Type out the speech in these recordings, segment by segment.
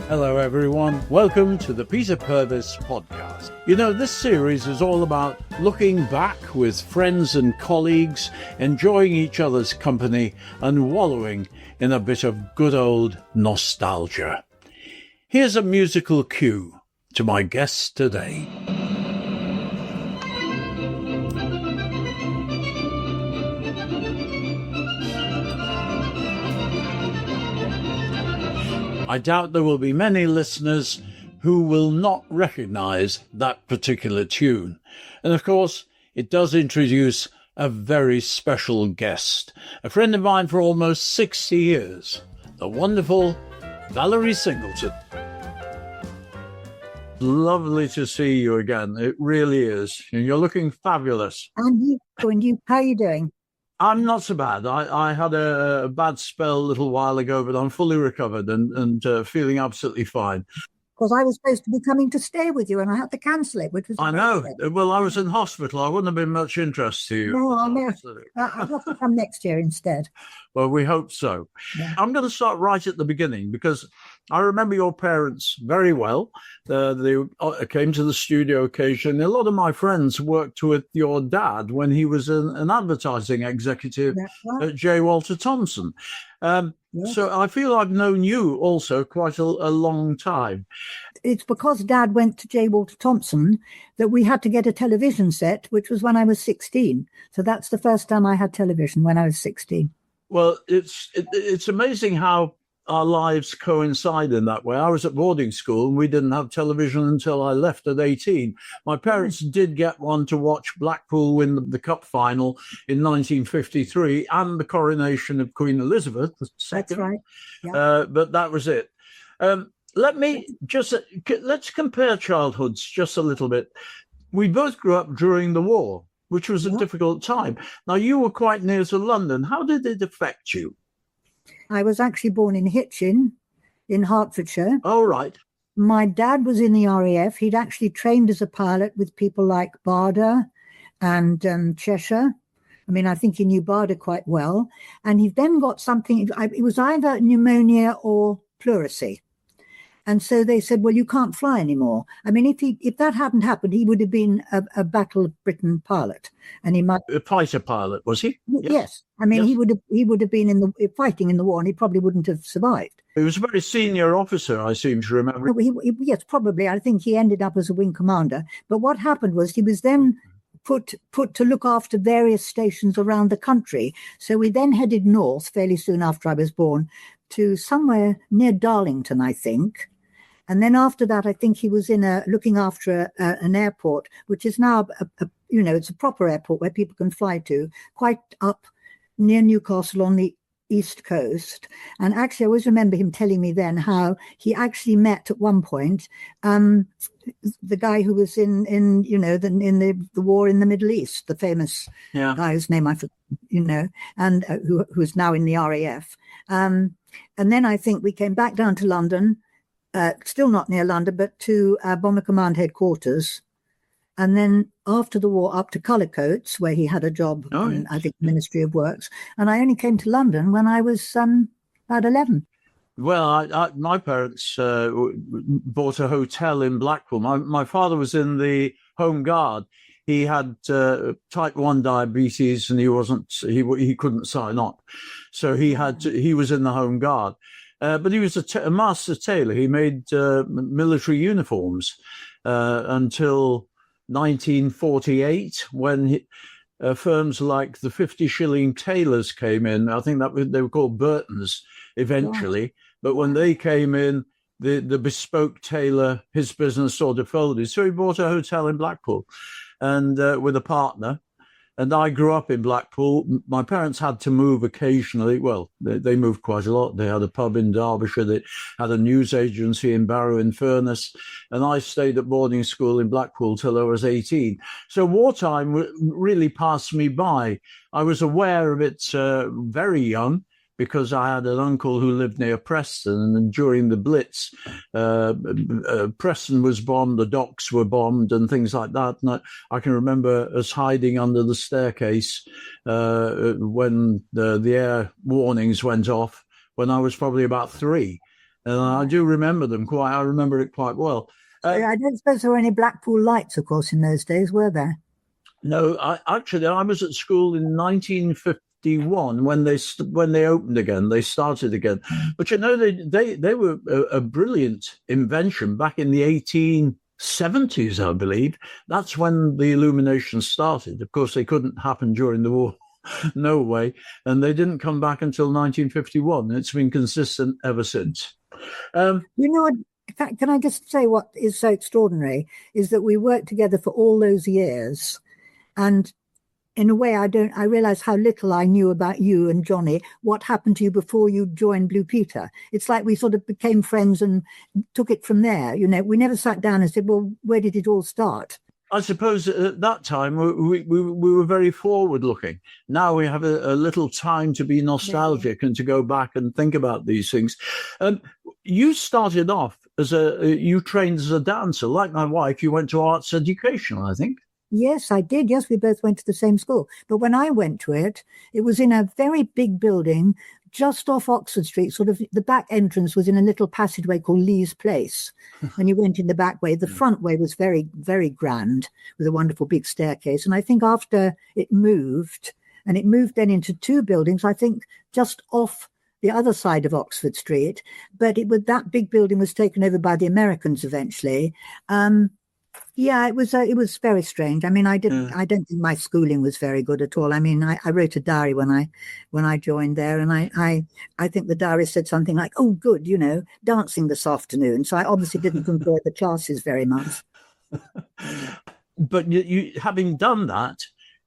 Hello everyone, welcome to the Peter Purves Podcast. You know, this series is all about looking back with friends and colleagues, enjoying each other's company and wallowing in a bit of good old nostalgia. Here's a musical cue to my guest today. I doubt there will be many listeners who will not recognise that particular tune. And of course, it does introduce a very special guest, a friend of mine for almost 60 years, the wonderful Valerie Singleton. Lovely to see you again. It really is. You're looking fabulous. And you, how are you doing? I'm not so bad. I had a bad spell a little while ago, but I'm fully recovered and feeling absolutely fine. Because I was supposed to be coming to stay with you and I had to cancel it, which was... I know. Well, I was in hospital. I wouldn't have been much interest to you. No, I know. I'll have to come next year instead. Well, we hope so. Yeah. I'm going to start right at the beginning because I remember your parents very well. They came to the studio occasionally. A lot of my friends worked with your dad when he was an advertising executive at J. Walter Thompson. Yes. So I feel I've known you also quite a long time. It's because Dad went to J. Walter Thompson that we had to get a television set, which was when I was 16. So that's the first time I had television, when I was 16. Well, it's amazing how our lives coincide in that way. I was at boarding school and we didn't have television until I left at 18. My parents did get one to watch Blackpool win the cup final in 1953 and the coronation of Queen Elizabeth II. That's right. Yeah. But that was it. Let's compare childhoods just a little bit. We both grew up during the war, which was a difficult time. Now, you were quite near to London. How did it affect you? I was actually born in Hitchin in Hertfordshire. Oh, right. My dad was in the RAF. He'd actually trained as a pilot with people like Barder and Cheshire. I mean, I think he knew Barder quite well. And he then got something, it was either pneumonia or pleurisy. And so they said, well, you can't fly anymore. I mean, if that hadn't happened, he would have been a Battle of Britain pilot. And he might... A fighter pilot, was he? Yes. I mean, yes. He would have been fighting in the war and he probably wouldn't have survived. He was a very senior officer, I seem to remember. Yes, probably. I think he ended up as a wing commander. But what happened was he was then put to look after various stations around the country. So we then headed north fairly soon after I was born to somewhere near Darlington, I think. And then after that, I think he was looking after an airport, which is now, it's a proper airport where people can fly to, quite up near Newcastle on the East Coast. And actually, I always remember him telling me then how he actually met at one point the guy who was in the war in the Middle East, the famous guy whose name I forget, and who is now in the RAF. And then I think we came back down to London. Still not near London, but to Bomber Command headquarters. And then after the war, up to Cullercoats, where he had a job in, I think, Ministry of Works. And I only came to London when I was about 11. Well, my parents bought a hotel in Blackpool. My father was in the Home Guard. He had type 1 diabetes and he couldn't sign up. So he was in the Home Guard. But he was a master tailor. He made military uniforms until 1948, when firms like the 50-shilling tailors came in. I think they were called Burtons eventually. Wow. But when they came in, the bespoke tailor, his business sort of folded. So he bought a hotel in Blackpool and with a partner. And I grew up in Blackpool. My parents had to move occasionally. Well, they moved quite a lot. They had a pub in Derbyshire. They had a news agency in Barrow-in-Furness. And I stayed at boarding school in Blackpool till I was 18. So wartime really passed me by. I was aware of it very young, because I had an uncle who lived near Preston, and during the Blitz, Preston was bombed, the docks were bombed and things like that. And I can remember us hiding under the staircase when the air warnings went off when I was probably about 3. And I do remember them quite. I remember it quite well. I don't suppose there were any Blackpool lights, of course, in those days, were there? No, I was at school in 1951 when they opened again. They started again, but they were a brilliant invention back in the 1870s, I believe. That's when the illumination started. Of course, they couldn't happen during the war. No way. And they didn't come back until 1951. It's been consistent ever since. In fact, can I just say what is so extraordinary is that we worked together for all those years. And in a way, I realize how little I knew about you and Johnny, what happened to you before you joined Blue Peter. It's like we sort of became friends and took it from there. We never sat down and said, well, where did it all start? I suppose at that time we were very forward looking. Now we have a little time to be nostalgic and to go back and think about these things. You started off you trained as a dancer. Like my wife, you went to arts education, I think. Yes, I did. Yes, we both went to the same school. But when I went to it, it was in a very big building just off Oxford Street. Sort of the back entrance was in a little passageway called Lee's Place. When you went in the back way, the front way was very, very grand with a wonderful big staircase. And I think after it moved then into two buildings, I think just off the other side of Oxford Street. But that big building was taken over by the Americans eventually. Yeah, it was very strange. I mean, I don't think my schooling was very good at all. I mean, I wrote a diary when I joined there, and I think the diary said something like, "Oh, good, dancing this afternoon." So I obviously didn't enjoy the classes very much. But you having done that,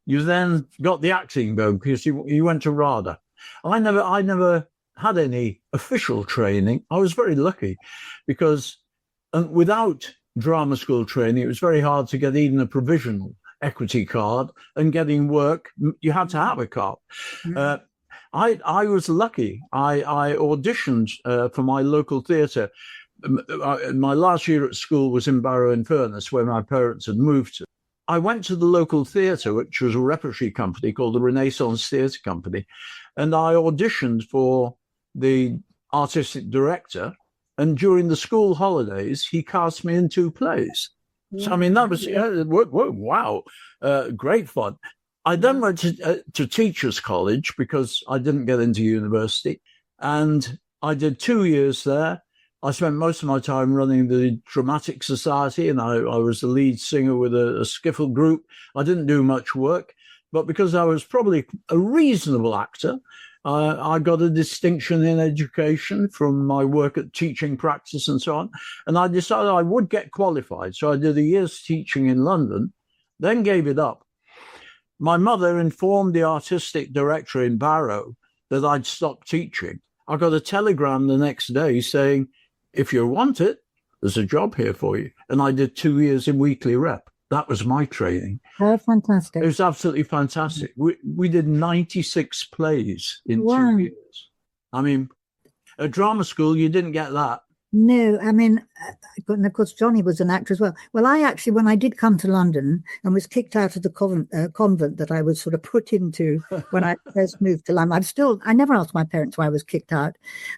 you then got the acting bone because you went to RADA. I never had any official training. I was very lucky because without drama school training, it was very hard to get even a provisional equity card, and getting work, you had to have a card. I was lucky. I auditioned for my local theatre. My last year at school was in Barrow-in-Furness, where my parents had moved to. I went to the local theatre, which was a repertory company called the Renaissance Theatre Company, and I auditioned for the artistic director. And during the school holidays, he cast me in 2 plays. Yeah. So, I mean, that was, wow, great fun. I then went to Teachers College because I didn't get into university. And I did 2 years there. I spent most of my time running the Dramatic Society, and I was the lead singer with a skiffle group. I didn't do much work, but because I was probably a reasonable actor, I got a distinction in education from my work at teaching practice and so on. And I decided I would get qualified. So I did a year's teaching in London, then gave it up. My mother informed the artistic director in Barrow that I'd stopped teaching. I got a telegram the next day saying, if you want it, there's a job here for you. And I did 2 years in weekly rep. That was my training. Oh, fantastic. It was absolutely fantastic. We did 96 plays in 2 years. I mean, at drama school, you didn't get that. No, I mean, and of course, Johnny was an actor as well. Well, I actually, when I did come to London and was kicked out of the convent that I was sort of put into when I first moved to London, I never asked my parents why I was kicked out.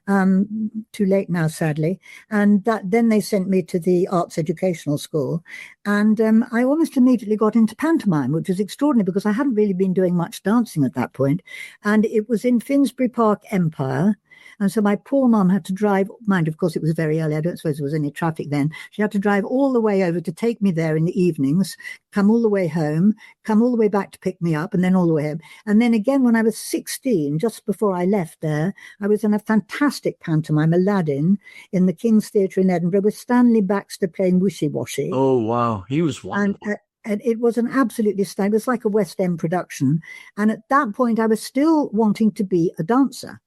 Too late now, sadly. And then they sent me to the Arts Educational School. And I almost immediately got into pantomime, which was extraordinary because I hadn't really been doing much dancing at that point. And it was in Finsbury Park Empire. And so my poor mum had to drive, mind, of course, it was very early. I don't suppose there was any traffic then. She had to drive all the way over to take me there in the evenings, come all the way home, come all the way back to pick me up, and then all the way home. And then again, when I was 16, just before I left there, I was in a fantastic pantomime, Aladdin, in the King's Theatre in Edinburgh with Stanley Baxter playing Wishy Washy. Oh, wow. He was wonderful. And it was an absolutely stunning, it was like a West End production. And at that point, I was still wanting to be a dancer.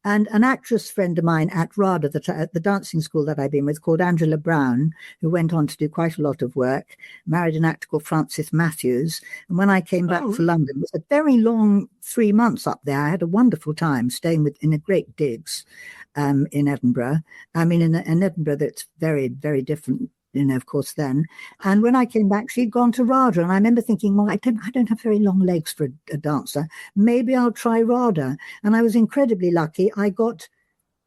And an actress friend of mine at RADA, at the dancing school that I've been with, called Angela Brown, who went on to do quite a lot of work, married an actor called Francis Matthews. And when I came back to London, it was a very long 3 months up there. I had a wonderful time staying in a great digs in Edinburgh. I mean, in Edinburgh, that's very, very different, of course, then. And when I came back, she'd gone to RADA. And I remember thinking, well, I don't have very long legs for a dancer. Maybe I'll try RADA. And I was incredibly lucky. I got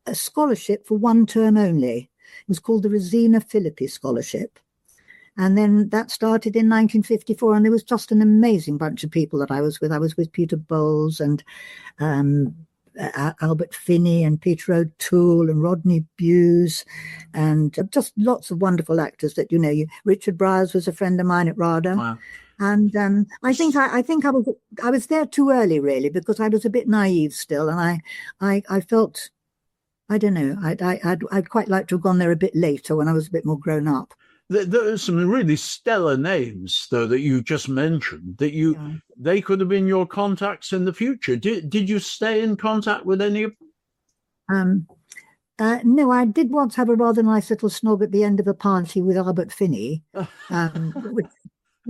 a scholarship for one term only. It was called the Rosina Philippi Scholarship. And then that started in 1954, and there was just an amazing bunch of people that I was with. I was with Peter Bowles and Albert Finney and Peter O'Toole and Rodney Bewes, and just lots of wonderful actors that, Richard Briers was a friend of mine at RADA. Wow. And I think I was there too early, really, because I was a bit naive still, and I felt, I don't know, I'd quite like to have gone there a bit later when I was a bit more grown up. There are some really stellar names, though, that you just mentioned, that they could have been your contacts in the future. Did you stay in contact with any of them? No, I did once have a rather nice little snog at the end of a party with Albert Finney. Which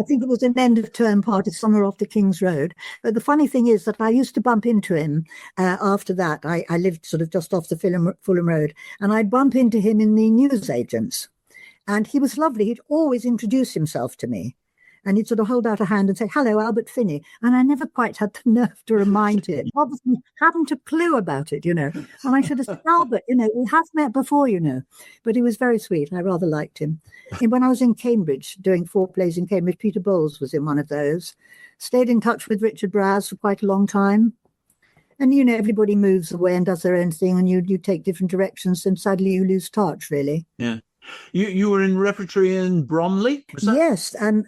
I think it was an end-of-term party somewhere off the King's Road. But the funny thing is that I used to bump into him after that. I lived sort of just off the Fulham Road, and I'd bump into him in the newsagents. And he was lovely. He'd always introduce himself to me. And he'd sort of hold out a hand and say, "Hello, Albert Finney." And I never quite had the nerve to remind him. Obviously, hadn't a clue about it, And I should have said, "Albert, we have met before, But he was very sweet. I rather liked him. And when I was in Cambridge, doing 4 plays in Cambridge, Peter Bowles was in one of those. Stayed in touch with Richard Briers for quite a long time. And, everybody moves away and does their own thing, and you take different directions, and suddenly you lose touch, really. Yeah. You were in repertory in Bromley? Yes, and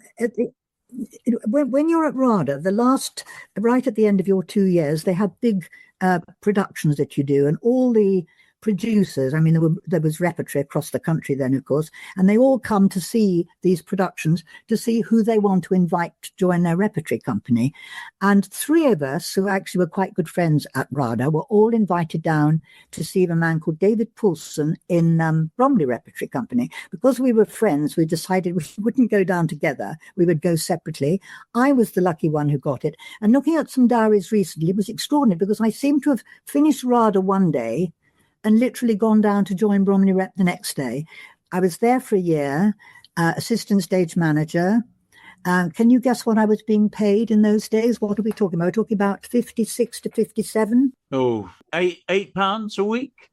when you're at RADA, right at the end of your 2 years, they have big productions that you do, and all the producers, there was repertory across the country then, of course, and they all come to see these productions to see who they want to invite to join their repertory company. And 3 of us, who actually were quite good friends at RADA, were all invited down to see a man called David Poulsen in Bromley Repertory Company. Because we were friends, we decided we wouldn't go down together. We would go separately. I was the lucky one who got it. And looking at some diaries recently, it was extraordinary because I seem to have finished RADA one day and literally gone down to join Bromley Rep the next day. I was there for a year, assistant stage manager. Can you guess what I was being paid in those days? What are we talking about? We're talking about 56 to 57. Oh, £8 a week?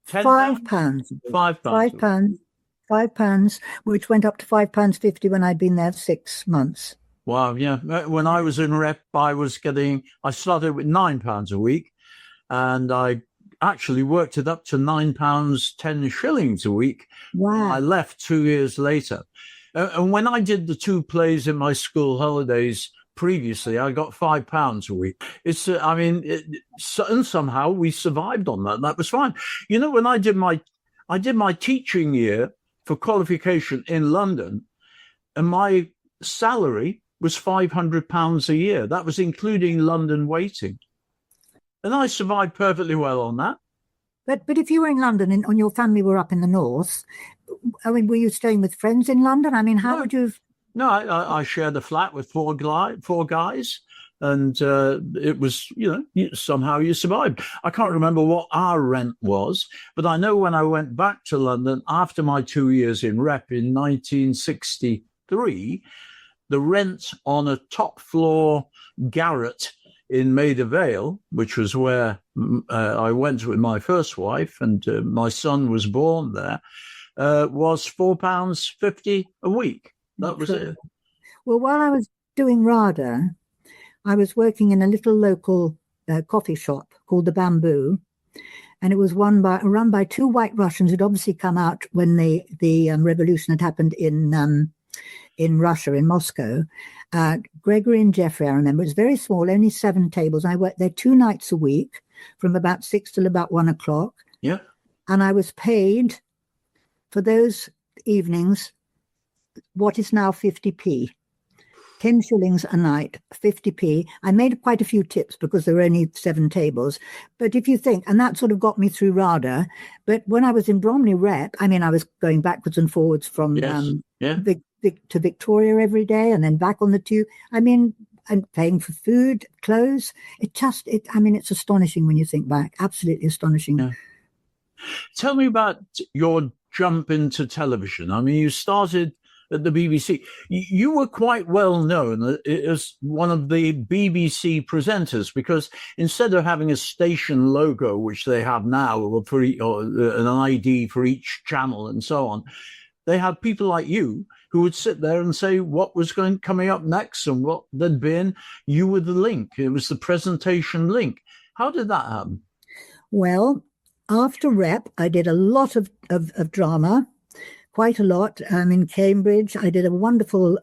£5. £5, which went up to £5.50 when I'd been there 6 months. Wow, yeah. When I was in Rep, I started with £9 a week, and I actually worked it up to £9.10 a week. Wow. I left 2 years later. And when I did the 2 plays in my school holidays previously, I got £5 a week. And somehow we survived on that. That was fine. When I did my teaching year for qualification in London, and my salary was £500 a year. That was including London waiting. And I survived perfectly well on that. But if you were in London and your family were up in the north, were you staying with friends in London? How would you have... No, I shared a flat with 4 guys, and it was, somehow you survived. I can't remember what our rent was, but I know when I went back to London after my 2 years in Rep in 1963, the rent on a top floor garret in Maida Vale, which was where I went with my first wife, and my son was born there, was £4.50 a week. That was it. Well, while I was doing RADA, I was working in a little local coffee shop called the Bamboo, and it was run by 2 white Russians who'd obviously come out when the revolution had happened in Russia, in Moscow. Gregory and Jeffrey, I remember. It was very small, only 7 tables. I worked there 2 nights a week from about 6 till about 1 o'clock. Yeah. And I was paid for those evenings what is now 50p. 10 shillings a night, 50p. I made quite a few tips because there were only 7 tables. But if you think, and that sort of got me through RADA. But when I was in Bromley Rep, I was going backwards and forwards from to Victoria every day and then back on the tube. And paying for food, clothes. It's astonishing when you think back. Absolutely astonishing. Yeah. Tell me about your jump into television. You started at the BBC. You were quite well known as one of the BBC presenters, because instead of having a station logo, which they have now, or an ID for each channel and so on, they had people like you who would sit there and say what was coming up next and what there'd been. You were the link. It was the presentation link. How did that happen? Well, after rep, I did a lot of drama, quite a lot. In Cambridge, I did a wonderful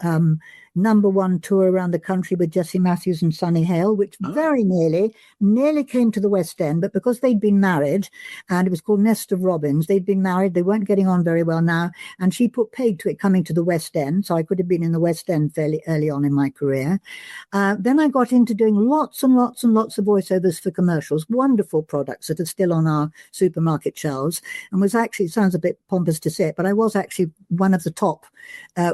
#1 tour around the country with Jessie Matthews and Sunny Hale, which very nearly came to the West End, but because they'd been married, and it was called Nest of Robins, they'd been married, they weren't getting on very well now, and she put paid to it coming to the West End, so I could have been in the West End fairly early on in my career. Then I got into doing lots and lots and lots of voiceovers for commercials, wonderful products that are still on our supermarket shelves, and was actually, it sounds a bit pompous to say it, but I was actually one of the top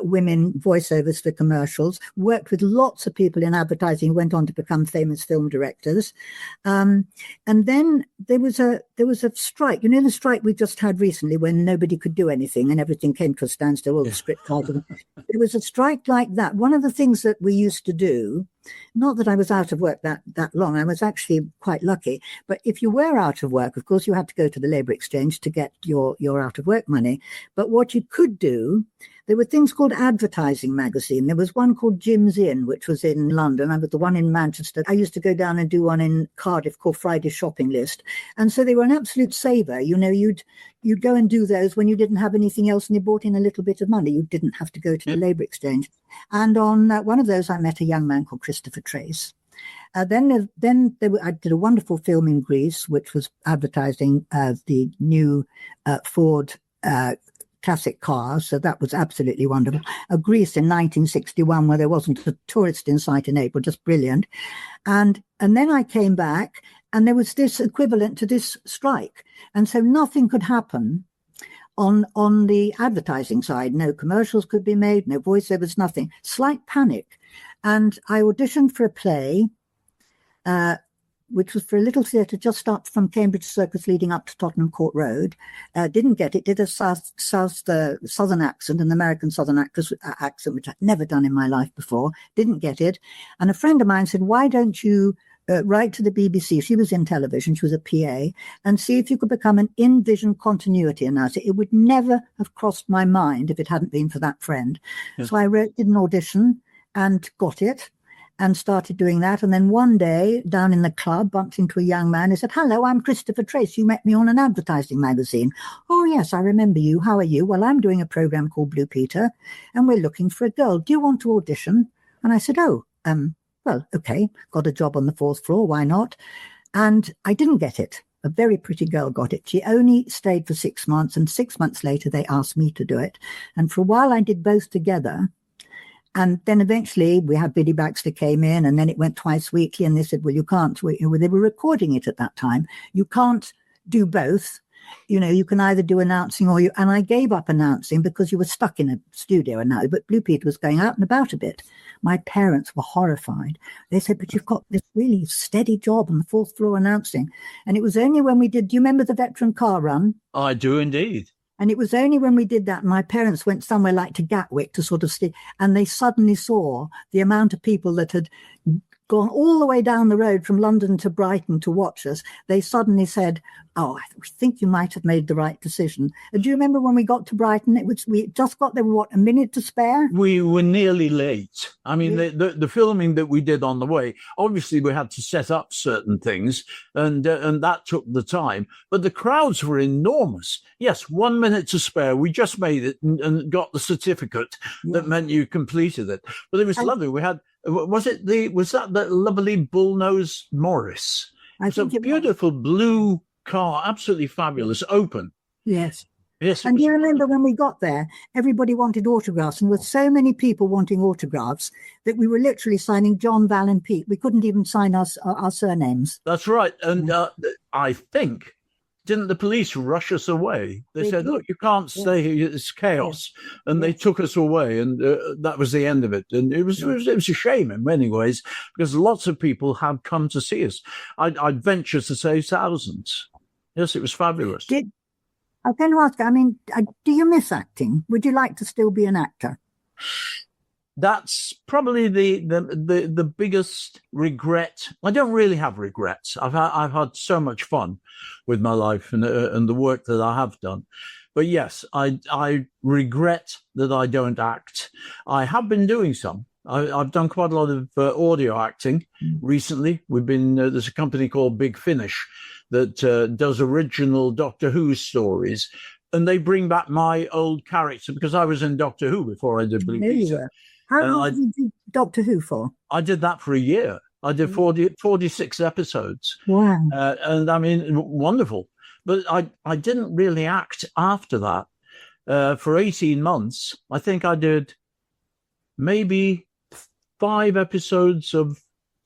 women voiceovers for commercials. Worked with lots of people in advertising, went on to become famous film directors. And then there was a strike. You know, the strike we just had recently when nobody could do anything and everything came to a standstill, all the script titles. There was a strike like that. One of the things that we used to do, not that I was out of work that long, I was actually quite lucky, but if you were out of work, of course, you had to go to the labour exchange to get your out of work money. But what you could do, there were things called advertising magazine. There was one called Jim's Inn, which was in London. I was the one in Manchester. I used to go down and do one in Cardiff called Friday Shopping List. And so they were an absolute saver. You know, you'd go and do those when you didn't have anything else and you brought in a little bit of money. You didn't have to go to the labour exchange. And on one of those, I met a young man called Christopher Trace. I did a wonderful film in Greece, which was advertising the new Ford classic cars. So that was absolutely wonderful. Greece in 1961, where there wasn't a tourist in sight in April, just brilliant. And then I came back and there was this equivalent to this strike. And so nothing could happen on the advertising side. No commercials could be made, no voiceovers, nothing. Slight panic. And I auditioned for a play, which was for a little theatre just up from Cambridge Circus leading up to Tottenham Court Road. Didn't get it, did a southern accent, an American southern accent, which I'd never done in my life before. Didn't get it. And a friend of mine said, why don't you write to the BBC? She was in television, she was a PA, and see if you could become an in-vision continuity announcer. It would never have crossed my mind if it hadn't been for that friend. Yeah. So I did an audition and got it. And started doing that. And then one day down in the club, bumped into a young man who said, hello, I'm Christopher Trace. You met me on an advertising magazine. Oh, yes, I remember you. How are you? Well, I'm doing a program called Blue Peter and we're looking for a girl. Do you want to audition? And I said, well, okay, got a job on the 4th floor. Why not? And I didn't get it. A very pretty girl got it. She only stayed for 6 months. And 6 months later, they asked me to do it. And for a while, I did both together. And then eventually we had Biddy Baxter came in and then it went twice weekly and they said, well, you can't. They were recording it at that time. You can't do both. You know, you can either do announcing and I gave up announcing because you were stuck in a studio and now, but Blue Peter was going out and about a bit. My parents were horrified. They said, but you've got this really steady job on the 4th floor announcing. And it was only when we did, do you remember the veteran car run? I do indeed. And it was only when we did that, my parents went somewhere like to Gatwick to sort of see, and they suddenly saw the amount of people that had gone all the way down the road from London to Brighton to watch us. They suddenly said, oh, we think you might have made the right decision. And do you remember when we got to Brighton? We just got there, a minute to spare? We were nearly late. I mean, the filming that we did on the way, obviously we had to set up certain things and that took the time. But the crowds were enormous. Yes, 1 minute to spare. We just made it and got the certificate that meant you completed it. But it was lovely. We had... Was that the lovely Bullnose Morris? I think it was a beautiful blue car, absolutely fabulous, open. Yes. Yes. And you remember when we got there, everybody wanted autographs, and there were so many people wanting autographs that we were literally signing John, Val, and Pete. We couldn't even sign our surnames. That's right. And I think, didn't the police rush us away? They said, look, you can't stay here. It's chaos. Yeah. And they took us away. And that was the end of it. And it was a shame in many ways because lots of people had come to see us. I'd venture to say thousands. Yes, it was fabulous. I'm going to ask, I mean, do you miss acting? Would you like to still be an actor? That's probably the biggest regret. I don't really have regrets. I've had so much fun with my life and the work that I have done. But yes, I regret that I don't act. I have been doing some. I've done quite a lot of audio acting recently. There's a company called Big Finish that does original Doctor Who stories, and they bring back my old character because I was in Doctor Who before I did Blue Peter. How long did you do Doctor Who for? I did that for a year. I did 46 episodes. Wow. And I mean, wonderful. But I didn't really act after that. For 18 months, I think I did maybe 5 episodes of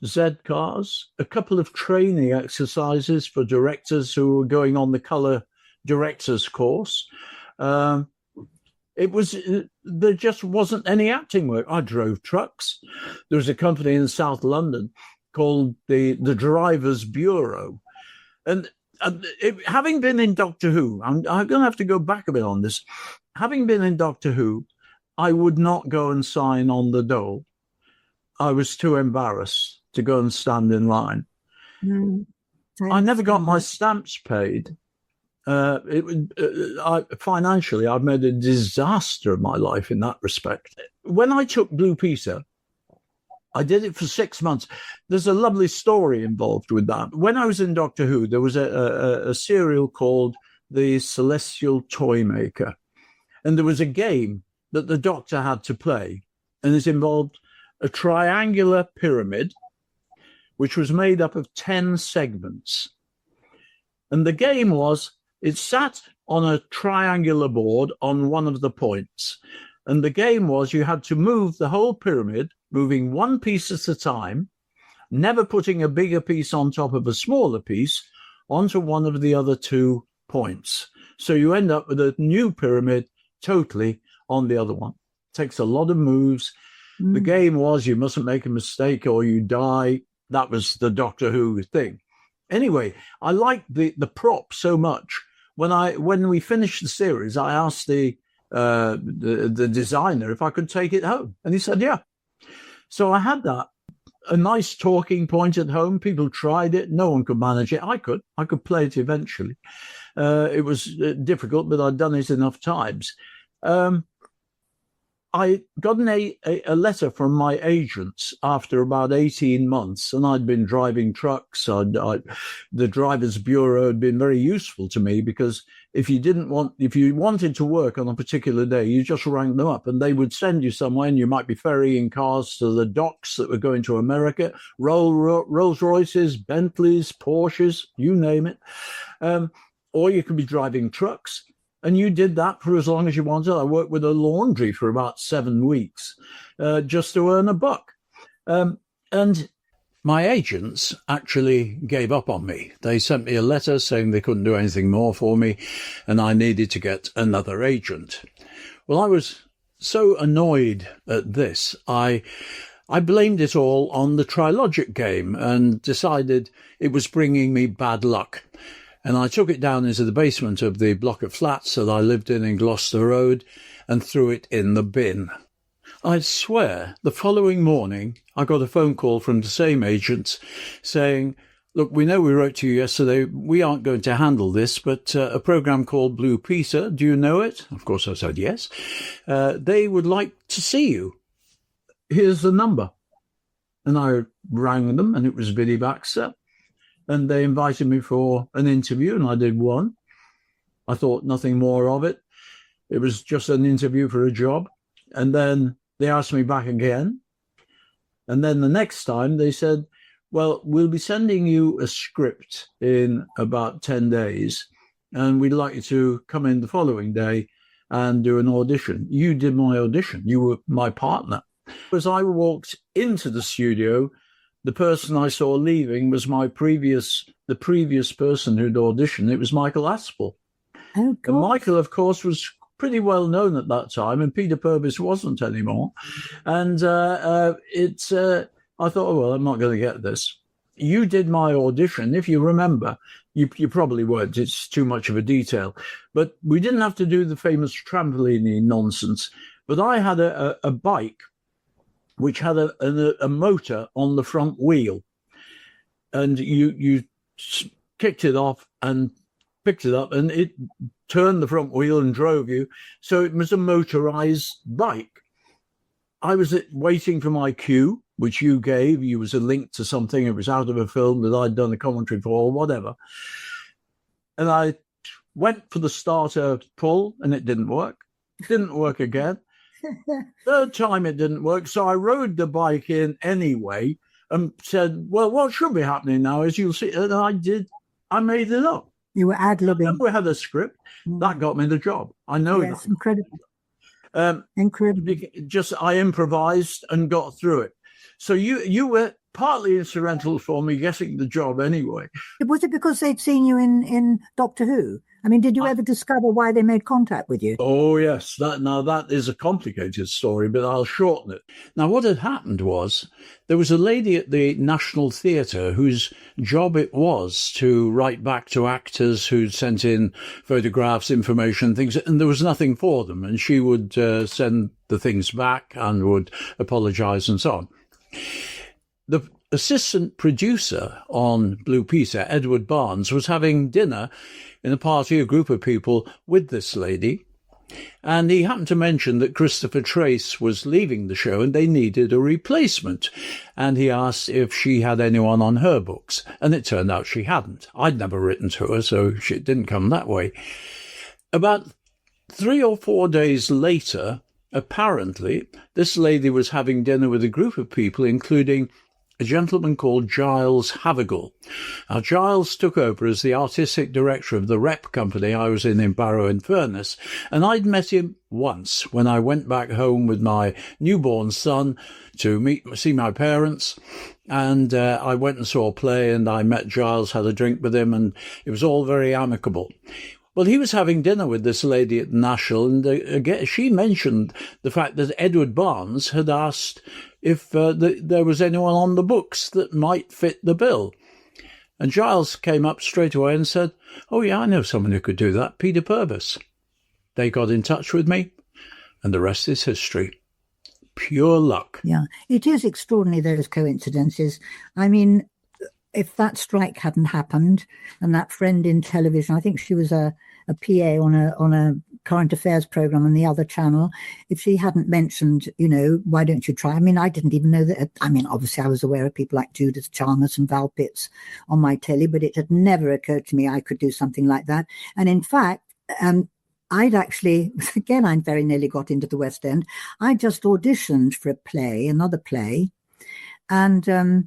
Z Cars, a couple of training exercises for directors who were going on the colour directors course. There just wasn't any acting work. I drove trucks. There was a company in South London called the Drivers Bureau. And having been in Doctor Who, I'm going to have to go back a bit on this. Having been in Doctor Who, I would not go and sign on the dole. I was too embarrassed to go and stand in line. I never got my stamps paid. Financially, I've made a disaster of my life in that respect. When I took Blue Peter, I did it for 6 months. There's a lovely story involved with that. When I was in Doctor Who, there was a serial called The Celestial Toymaker. And there was a game that the Doctor had to play. And it involved a triangular pyramid, which was made up of 10 segments. And the game was, it sat on a triangular board on one of the points. And the game was you had to move the whole pyramid, moving one piece at a time, never putting a bigger piece on top of a smaller piece onto one of the other 2 points. So you end up with a new pyramid totally on the other one. It takes a lot of moves. The game was you mustn't make a mistake or you die. That was the Doctor Who thing. Anyway, I liked the prop so much. When we finished the series, I asked the designer if I could take it home, and he said, yeah. So I had a nice talking point at home. People tried it. No one could manage it. I could play it eventually. It was difficult, but I'd done it enough times. I got a letter from my agents after about 18 months, and I'd been driving trucks. The Drivers Bureau had been very useful to me because if you wanted to work on a particular day, you just rang them up and they would send you somewhere, and you might be ferrying cars to the docks that were going to America, Rolls Royces, Bentleys, Porsches, you name it. Or you could be driving trucks. And you did that for as long as you wanted. I worked with a laundry for about 7 weeks just to earn a buck. And my agents actually gave up on me. They sent me a letter saying they couldn't do anything more for me and I needed to get another agent. Well, I was so annoyed at this. I blamed it all on the Trilogic game and decided it was bringing me bad luck. And I took it down into the basement of the block of flats that I lived in Gloucester Road and threw it in the bin. I swear the following morning I got a phone call from the same agents saying, look, we know we wrote to you yesterday. We aren't going to handle this, but a program called Blue Peter, do you know it? Of course I said yes. They would like to see you. Here's the number. And I rang them and it was Biddy Baxter. And they invited me for an interview, and I did one. I thought nothing more of it. It was just an interview for a job. And then they asked me back again. And then the next time they said, well, we'll be sending you a script in about 10 days, and we'd like you to come in the following day and do an audition. You did my audition. You were my partner. As I walked into the studio, the person I saw leaving was the previous person who'd auditioned. It was Michael Aspel. Oh, God. And Michael, of course, was pretty well known at that time, and Peter Purves wasn't anymore. And I thought, oh, well, I'm not going to get this. You did my audition. If you remember, you probably weren't. It's too much of a detail. But we didn't have to do the famous trampolining nonsense. But I had a bike which had a motor on the front wheel, and you kicked it off and picked it up, and it turned the front wheel and drove you. So it was a motorized bike. I was waiting for my cue, which you gave. You was a link to something. It was out of a film that I'd done a commentary for or whatever. And I went for the starter pull, and it didn't work. It didn't work again. Third time it didn't work. So I rode the bike in anyway and said, well, what should be happening now, as you'll see. And I did. I made it up. You were ad-libbing. We had a script. That got me the job. I know yes, that. Incredible. Incredible. Just I improvised and got through it. So you were partly instrumental for me getting the job anyway. Was it because they'd seen you in Doctor Who? I mean, did you ever discover why they made contact with you? Oh, yes. That is a complicated story, but I'll shorten it. Now, what had happened was there was a lady at the National Theatre whose job it was to write back to actors who'd sent in photographs, information, things, and there was nothing for them. And she would send the things back and would apologise and so on. The assistant producer on Blue Peter, Edward Barnes, was having dinner in a group of people with this lady. And he happened to mention that Christopher Trace was leaving the show and they needed a replacement. And he asked if she had anyone on her books. And it turned out she hadn't. I'd never written to her, so it didn't come that way. About 3 or 4 days later, apparently, this lady was having dinner with a group of people, including a gentleman called Giles Havigal. Now, Giles took over as the artistic director of the rep company I was in Barrow-in-Furness, and I'd met him once when I went back home with my newborn son to see my parents, and I went and saw a play, and I met Giles, had a drink with him, and it was all very amicable. Well, he was having dinner with this lady at the National, and again, she mentioned the fact that Edward Barnes had asked if there was anyone on the books that might fit the bill. And Giles came up straight away and said, oh, yeah, I know someone who could do that, Peter Purves. They got in touch with me, and the rest is history. Pure luck. Yeah, it is extraordinary, those coincidences. I mean, if that strike hadn't happened and that friend in television, I think she was a PA on a current affairs program on the other channel, if she hadn't mentioned, why don't you try? I mean, I didn't even know that. I mean, obviously I was aware of people like Judith Chalmers and Val Pitts on my telly, but it had never occurred to me I could do something like that. And in fact, I'd actually, again, I very nearly got into the West End. I just auditioned for another play, and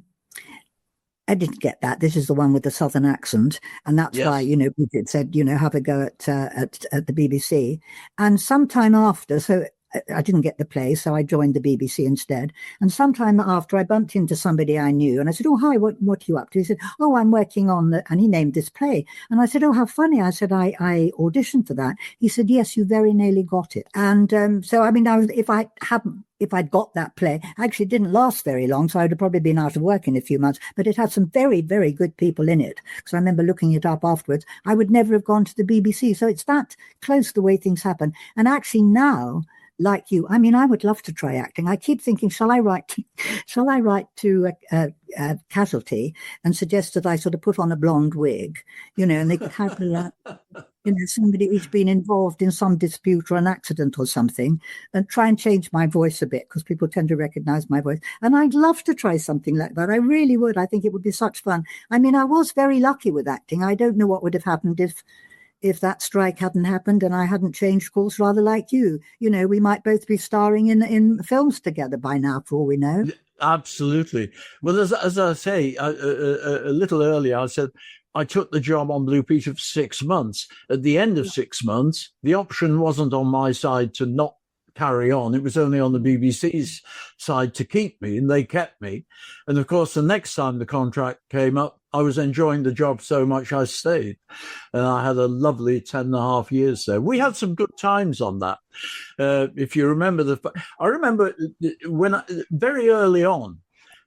I didn't get that. This is the one with the Southern accent. And that's why, Bridget said, have a go at the BBC. And sometime after, so I didn't get the play, so I joined the BBC instead. And sometime after, I bumped into somebody I knew, and I said, oh, hi, what are you up to? He said, oh, I'm working on and he named this play. And I said, oh, how funny. I said, I auditioned for that. He said, yes, you very nearly got it. And so, I mean, if I'd got that play, actually it didn't last very long, so I'd have probably been out of work in a few months, but it had some very, very good people in it. Because I remember looking it up afterwards. I would never have gone to the BBC. So it's that close the way things happen. And actually now, like you, I mean, I would love to try acting. I keep thinking, shall I write to Casualty and suggest that I sort of put on a blonde wig, and they could have somebody who's been involved in some dispute or an accident or something, and try and change my voice a bit because people tend to recognize my voice. And I'd love to try something like that. I really would. I think it would be such fun. I mean, I was very lucky with acting. I don't know what would have happened if that strike hadn't happened and I hadn't changed course, rather like you. We might both be starring in films together by now, for all we know. Absolutely. Well, as I say, a little earlier, I said I took the job on Blue Peter for 6 months. At the end of 6 months, the option wasn't on my side to not carry on. It was only on the BBC's side to keep me, and they kept me. And of course, the next time the contract came up, I was enjoying the job so much I stayed. And I had a lovely 10.5 years there. We had some good times on that. If you remember I remember when very early on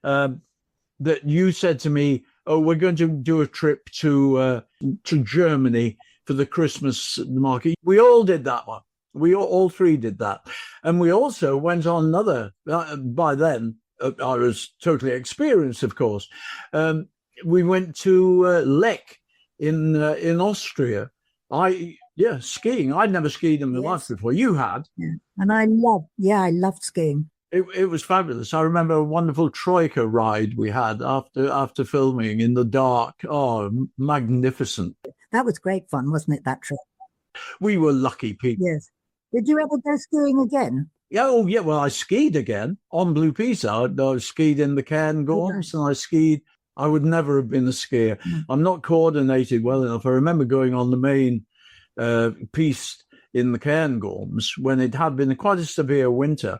that you said to me, oh, we're going to do a trip to Germany for the Christmas market. We all did that one. We all three did that. And we also went on another, by then, I was totally experienced, of course. We went to Lech in Austria. Skiing. I'd never skied in my life before. You had. Yeah. And I loved skiing. It was fabulous. I remember a wonderful troika ride we had after filming in the dark. Oh, magnificent. That was great fun, wasn't it, that trip? We were lucky people. Yes. Did you ever go skiing again? Yeah, well, I skied again on Blue Pisa. I skied in the Cairngorms and I skied. I would never have been a skier. I'm not coordinated well enough. I remember going on the main piste in the Cairngorms when it had been quite a severe winter.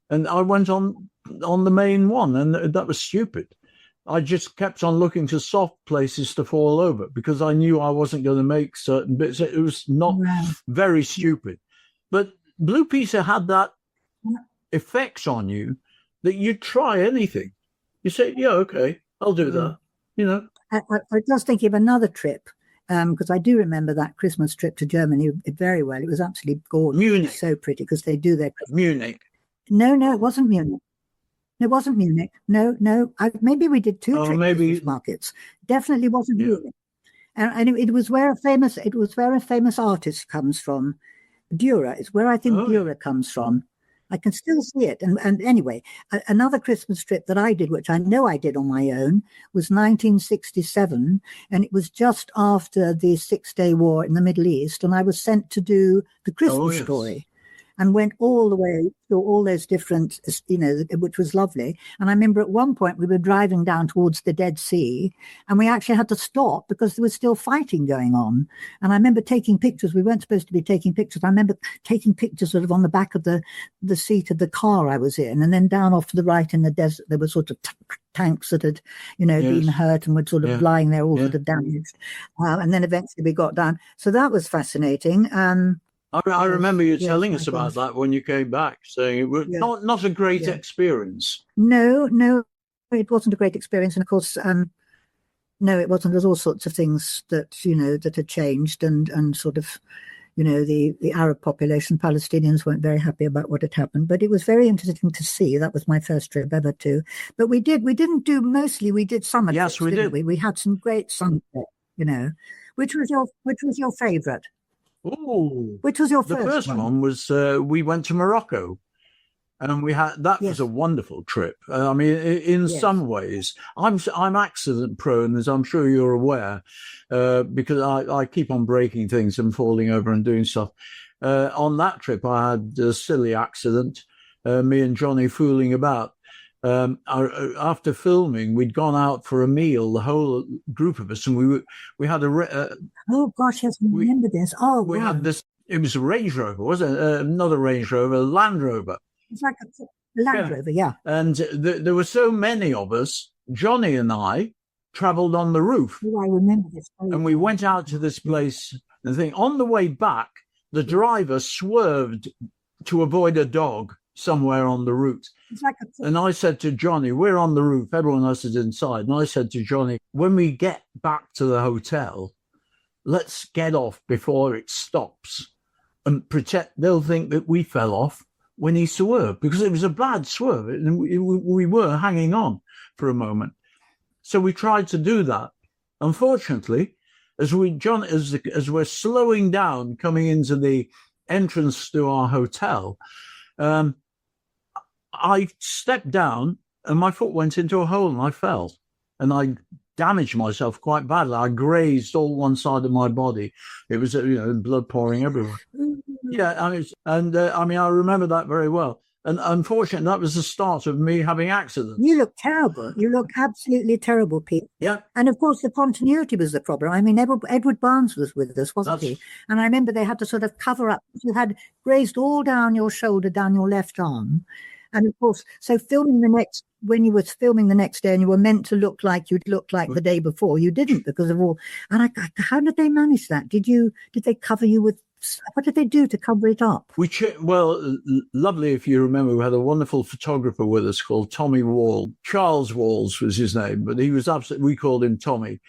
And I went on the main one, and that was stupid. I just kept on looking to soft places to fall over because I knew I wasn't going to make certain bits. It was not very stupid. But Blue Pisa had that effects on you that you'd try anything. You say, yeah, okay, I'll do that. You know. I was just thinking of another trip because I do remember that Christmas trip to Germany very well. It was absolutely gorgeous. Munich. So pretty because they do their Munich. No, it wasn't Munich. It wasn't Munich. No. Maybe we did two Christmas markets. Definitely wasn't Munich. And it was where a famous artist comes from. Dürer. It's where I think Dürer comes from. I can still see it. And anyway, another Christmas trip that I did, which I know I did on my own, was 1967. And it was just after the 6-Day War in the Middle East. And I was sent to do the Christmas story. And went all the way through all those different, which was lovely. And I remember at one point we were driving down towards the Dead Sea and we actually had to stop because there was still fighting going on. And I remember taking pictures. We weren't supposed to be taking pictures. I remember taking pictures sort of on the back of the seat of the car I was in. And then down off to the right in the desert, there were sort of tanks that had, been hurt and were sort of lying there all sort of damaged. And then eventually we got down. So that was fascinating. I remember you telling us about that when you came back, saying it was not a great experience. No, it wasn't a great experience. And of course, no, it wasn't. There's all sorts of things that, that had changed and sort of, the Arab population, Palestinians weren't very happy about what had happened. But it was very interesting to see. That was my first trip ever too. But we didn't do mostly, we did summer trips. Yes, we did. We had some great summer trips, Which was your favourite? Oh, which was your first one? The first one was we went to Morocco, and we had was a wonderful trip. I mean, in some ways, I'm accident prone, as I'm sure you're aware, because I keep on breaking things and falling over and doing stuff. On that trip, I had a silly accident. Me and Johnny fooling about. After filming, we'd gone out for a meal, the whole group of us, and we had oh gosh, yes, I remember this. Oh, we had this. It was a Range Rover, wasn't it? Not a Range Rover, a Land Rover. It's like a Land Rover, yeah. And there were so many of us. Johnny and I travelled on the roof. Oh, I remember this. And we went out to this place. And the thing on the way back, the driver swerved to avoid a dog somewhere on the route. And I said to Johnny, we're on the roof, everyone else is inside. And I said to Johnny, when we get back to the hotel, let's get off before it stops and they'll think that we fell off when he swerved, because it was a bad swerve and we were hanging on for a moment. So we tried to do that. Unfortunately, as we're slowing down, coming into the entrance to our hotel, I stepped down and my foot went into a hole and I fell and I damaged myself quite badly. I grazed all one side of my body. It was, blood pouring everywhere. Yeah. I remember that very well. And unfortunately, that was the start of me having accidents. You look terrible. You look absolutely terrible, Pete. Yeah. And of course, the continuity was the problem. I mean, Edward Barnes was with us, wasn't he? And I remember they had to sort of cover up. You had grazed all down your shoulder, down your left arm. And of course, so when you were filming the next day and you were meant to look like you'd looked like the day before, you didn't because of all. And how did they manage that? Did they cover you with, what did they do to cover it up? Lovely. If you remember, we had a wonderful photographer with us called Tommy Wall. Charles Walls was his name, but he was we called him Tommy.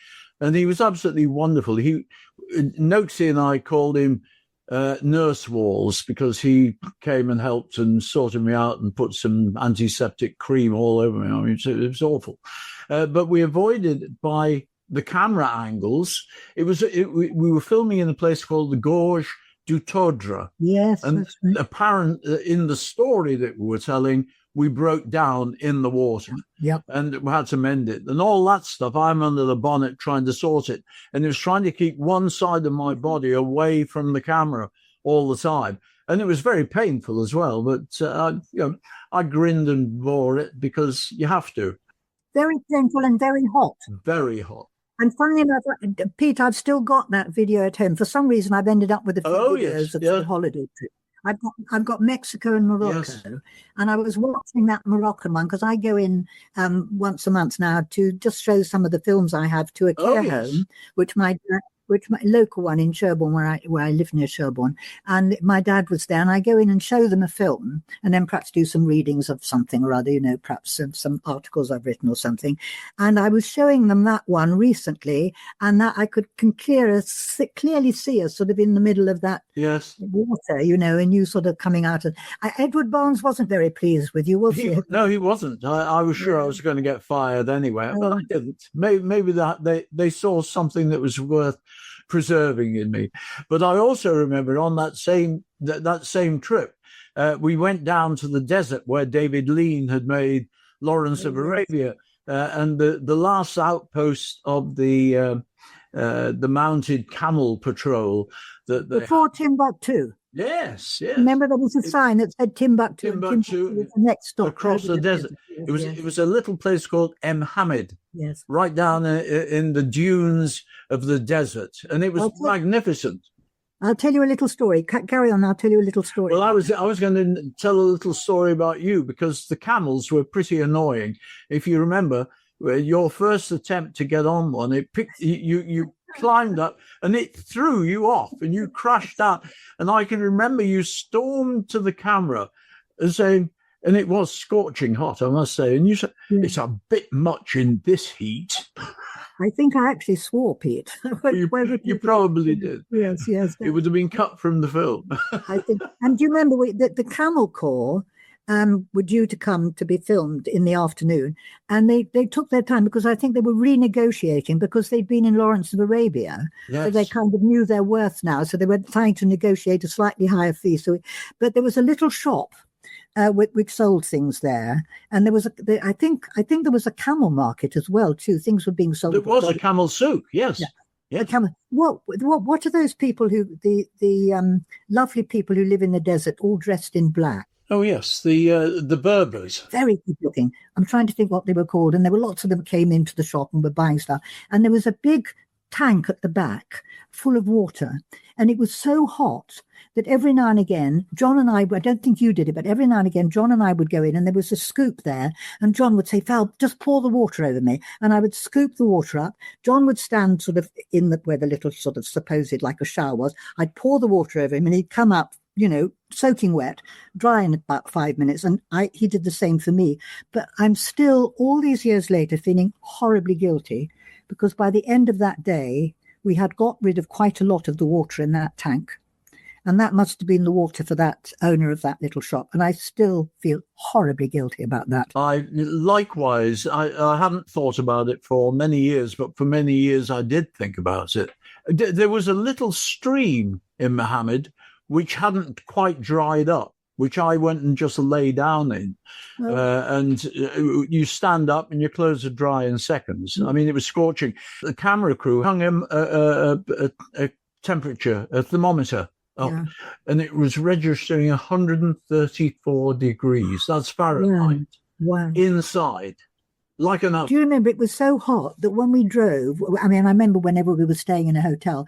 And he was absolutely wonderful. Noxie and I called him nurse walls because he came and helped and sorted me out and put some antiseptic cream all over me. I mean, it was awful. But we avoided it by the camera angles. We were filming in a place called the Gorge du Tordre. Yes. And apparent in the story that we were telling, we broke down in the water. Yep. And we had to mend it. And all that stuff, I'm under the bonnet trying to sort it. And it was trying to keep one side of my body away from the camera all the time. And it was very painful as well. But, I grinned and bore it because you have to. Very painful and very hot. Very hot. And funnily enough, Pete, I've still got that video at home. For some reason, I've ended up with a few videos of the holiday trip. I've got Mexico and Morocco, and I was watching that Moroccan one because I go in once a month now to just show some of the films I have to a care home, which my local one in Sherborne, where I live near Sherborne, and my dad was there, and I go in and show them a film, and then perhaps do some readings of something or other, perhaps some articles I've written or something. And I was showing them that one recently, and that I can clearly see us sort of in the middle of that water, and you sort of coming out. And Edward Barnes wasn't very pleased with you, was he? No, he wasn't. I was sure I was going to get fired anyway, but I didn't. Maybe that they saw something that was worth preserving in me. But I also remember on that same trip, we went down to the desert where David Lean had made Lawrence of Arabia, and the last outpost of the mounted camel patrol before Timbuktu. Yes. Remember, there was a sign that said Timbuktu. Timbuktu was the next stop across the desert. It was a little place called M. Hamid. Yes. Right down in the dunes of the desert, and it was magnificent. I'll tell you a little story. Carry on. I'll tell you a little story. Well, I was going to tell a little story about you because the camels were pretty annoying. If you remember, your first attempt to get on one, it picked you climbed up and it threw you off and you crashed out. And I can remember you stormed to the camera and saying, and it was scorching hot, I must say. And you said, it's a bit much in this heat. I think I actually swore, Pete. You probably did. Yes. It would have been cut from the film. I think. And do you remember that the Camel Corps were due to come to be filmed in the afternoon, and they took their time because I think they were renegotiating because they'd been in Lawrence of Arabia, so they kind of knew their worth now. So they were trying to negotiate a slightly higher fee. But there was a little shop which sold things there, and there was I think there was a camel market as well too. Things were being sold. There was a camel souk, yes. Yeah. What are those people the lovely people who live in the desert, all dressed in black? Oh yes, the Berbers. Very good looking. I'm trying to think what they were called, and there were lots of them came into the shop and were buying stuff. And there was a big tank at the back full of water, and it was so hot that every now and again, John and I don't think you did it, but every now and again, John and I would go in, and there was a scoop there, and John would say, "Val, just pour the water over me," and I would scoop the water up. John would stand sort of where the little sort of supposed like a shower was. I'd pour the water over him, and he'd come up, soaking wet, dry in about 5 minutes. And he did the same for me. But I'm still, all these years later, feeling horribly guilty because by the end of that day, we had got rid of quite a lot of the water in that tank. And that must have been the water for that owner of that little shop. And I still feel horribly guilty about that. Likewise, I hadn't thought about it for many years, but for many years I did think about it. There was a little stream in Mohammed which hadn't quite dried up, which I went and just lay down in. And you stand up and your clothes are dry in seconds. I mean, it was scorching. The camera crew hung him a temperature, a thermometer up, and it was registering 134 degrees. That's Fahrenheit. Wow. Inside. Like an oven. Do you remember, it was so hot that when we drove, I remember whenever we were staying in a hotel,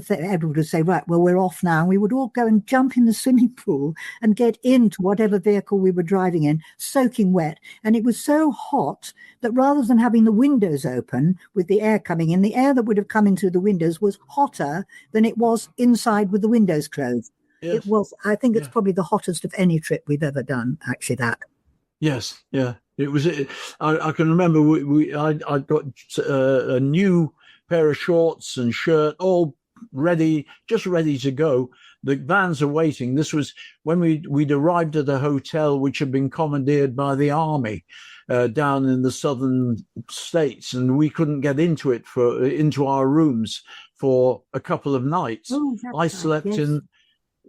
Edward would say, right, well, we're off now. And we would all go and jump in the swimming pool and get into whatever vehicle we were driving in, soaking wet. And it was so hot that rather than having the windows open with the air coming in, the air that would have come in through the windows was hotter than it was inside with the windows closed. Yes. It was, I think it's probably the hottest of any trip we've ever done, actually, that. Yes, yeah. It was. I can remember I got a new pair of shorts and shirt, all just ready to go. The vans are waiting. This was when we'd arrived at a hotel which had been commandeered by the army down in the southern states, and we couldn't get into our rooms for a couple of nights. Oh, I slept in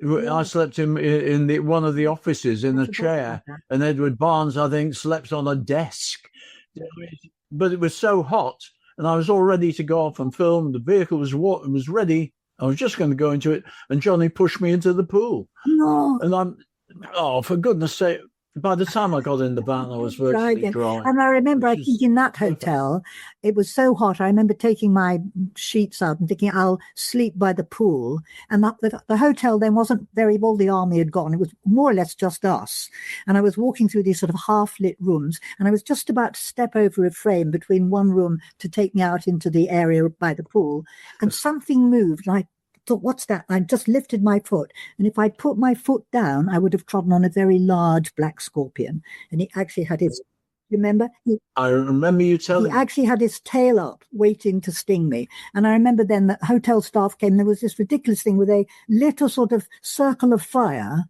one of the offices in a chair, and Edward Barnes, I think, slept on a desk. But it was so hot, and I was all ready to go off and film. The vehicle was ready. I was just going to go into it, and Johnny pushed me into the pool. No. And for goodness sake, by the time I got in the van, I was virtually dry. And I remember, I think in that hotel, it was so hot. I remember taking my sheets out and thinking I'll sleep by the pool. And the hotel then wasn't all the army had gone. It was more or less just us. And I was walking through these sort of half-lit rooms, and I was just about to step over a frame between one room to take me out into the area by the pool. And something moved, and I thought, what's that? I just lifted my foot. And if I'd put my foot down, I would have trodden on a very large black scorpion. And he actually had his, remember? I remember you telling me. He actually had his tail up, waiting to sting me. And I remember then the hotel staff came. There was this ridiculous thing where they lit a sort of circle of fire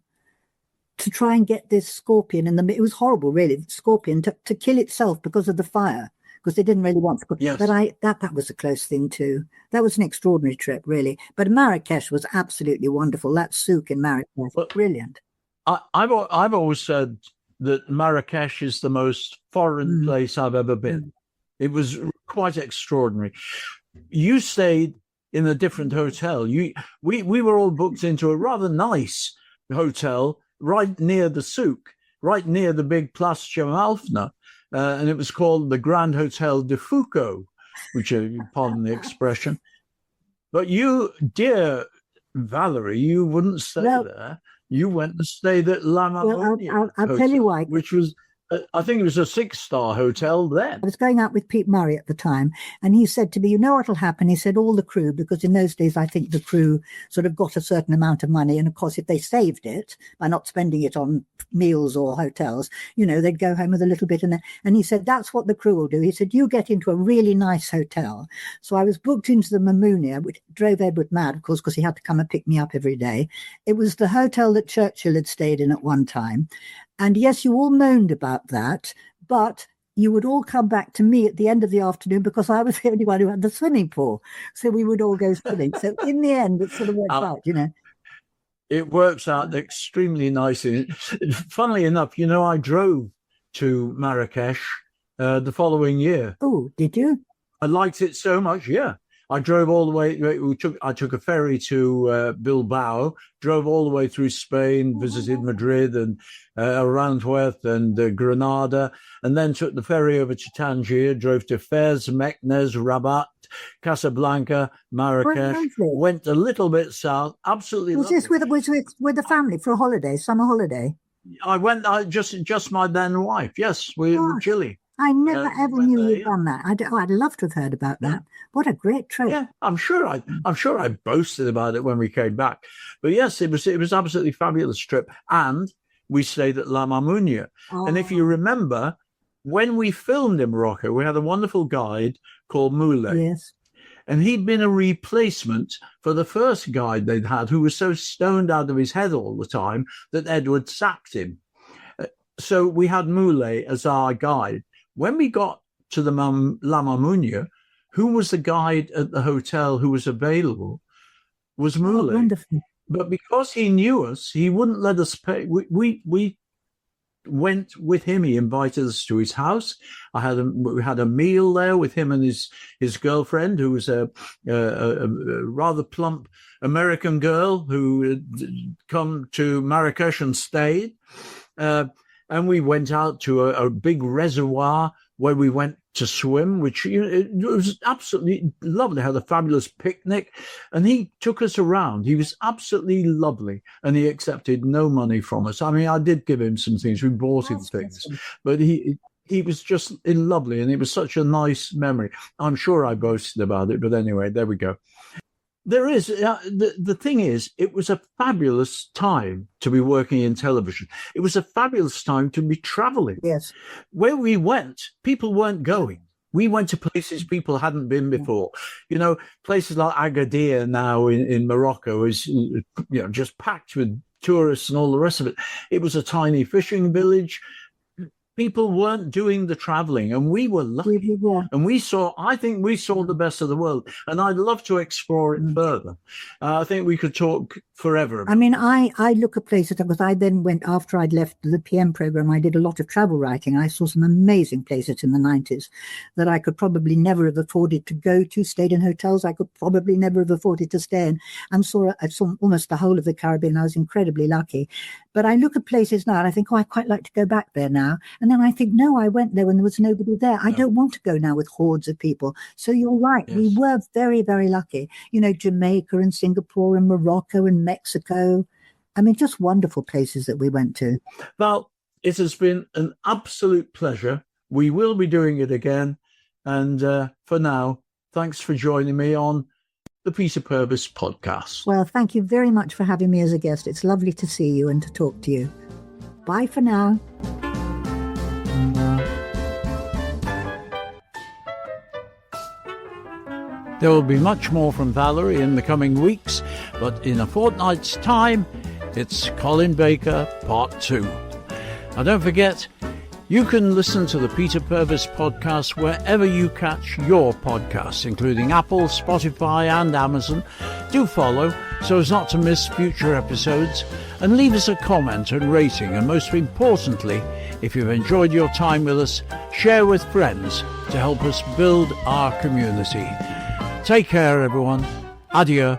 to try and get this scorpion in the, it was horrible, really, the scorpion to kill itself because of the fire. Because they didn't really want to. Yes. But that was a close thing too. That was an extraordinary trip, really. But Marrakesh was absolutely wonderful. That souk in Marrakesh, brilliant. I've always said that Marrakesh is the most foreign place I've ever been. It was quite extraordinary. You stayed in a different hotel. We were all booked into a rather nice hotel right near the souk, right near the big Place Chamalfna. And it was called the Grand Hotel de Foucault, which, pardon the expression. But you, dear Valerie, you wouldn't stay there. You went and stayed at La Mamounia. Well, I'll tell you why. Which was, I think it was a 6-star hotel then. I was going out with Pete Murray at the time, and he said to me, you know what'll happen? He said, all the crew, because in those days, I think the crew sort of got a certain amount of money. And of course, if they saved it by not spending it on meals or hotels, they'd go home with a little bit. And he said, that's what the crew will do. He said, you get into a really nice hotel. So I was booked into the Mamounia, which drove Edward mad, of course, because he had to come and pick me up every day. It was the hotel that Churchill had stayed in at one time. And yes, you all moaned about that, but you would all come back to me at the end of the afternoon because I was the only one who had the swimming pool. So we would all go swimming. So in the end, it sort of worked out, It works out extremely nicely. Funnily enough, I drove to Marrakesh the following year. Oh, did you? I liked it so much, yeah. I drove all the way. I took a ferry to Bilbao, drove all the way through Spain, visited Madrid and Aranjuez and Granada, and then took the ferry over to Tangier, drove to Fez, Meknes, Rabat, Casablanca, Marrakesh, went a little bit south. Absolutely. Was this with the family for a holiday, summer holiday? I went. Just my then wife. Yes, we were Chile. I never ever knew you'd done that. I'd love to have heard about that. What a great trip! Yeah, I'm sure I boasted about it when we came back. But yes, it was absolutely fabulous trip, and we stayed at La Mamounia. Oh. And if you remember, when we filmed in Morocco, we had a wonderful guide called Moulay. Yes. And he'd been a replacement for the first guide they'd had, who was so stoned out of his head all the time that Edward sacked him. So we had Moulay as our guide. When we got to the La Mamounia, who was the guide at the hotel who was available was Moulay. Oh, wonderful. But because he knew us, he wouldn't let us pay. We went with him. He invited us to his house. We had a meal there with him and his girlfriend, who was a rather plump American girl who had come to Marrakesh and stayed. And we went out to a big reservoir where we went to swim, which it was absolutely lovely. Had a fabulous picnic, and he took us around. He was absolutely lovely, and he accepted no money from us. I mean, I did give him some things. We bought him things, but he was just lovely, and it was such a nice memory. I'm sure I boasted about it, but anyway, there we go. There is, the thing is, it was a fabulous time to be working in television. It was a fabulous time to be traveling. Yes. Where we went, people weren't going. We went to places people hadn't been before. You know, places like Agadir now in Morocco is, just packed with tourists and all the rest of it. It was a tiny fishing village. People weren't doing the traveling, and we were lucky. And I think we saw the best of the world. And I'd love to explore it further. I think we could talk forever. I mean, I look at places, because I then went, after I'd left the PM program, I did a lot of travel writing. I saw some amazing places in the 90s that I could probably never have afforded to go to, stayed in hotels I could probably never have afforded to stay in, and I saw almost the whole of the Caribbean. I was incredibly lucky. But I look at places now and I think, I'd quite like to go back there now. And then I think, no, I went there when there was nobody there. I don't want to go now with hordes of people. So you're right. Yes. We were very, very lucky. You know, Jamaica and Singapore and Morocco and Mexico. I mean, just wonderful places that we went to. Val, it has been an absolute pleasure. We will be doing it again. And for now, thanks for joining me on the Peter Purves Podcast. Well, thank you very much for having me as a guest. It's lovely to see you and to talk to you. Bye for now. There will be much more from Valerie in the coming weeks, but in a fortnight's time, it's Colin Baker Part 2. Now don't forget, you can listen to the Peter Purves Podcast wherever you catch your podcasts, including Apple, Spotify and Amazon. Do follow so as not to miss future episodes, and leave us a comment and rating, and most importantly, if you've enjoyed your time with us, share with friends to help us build our community. Take care, everyone. Adieu.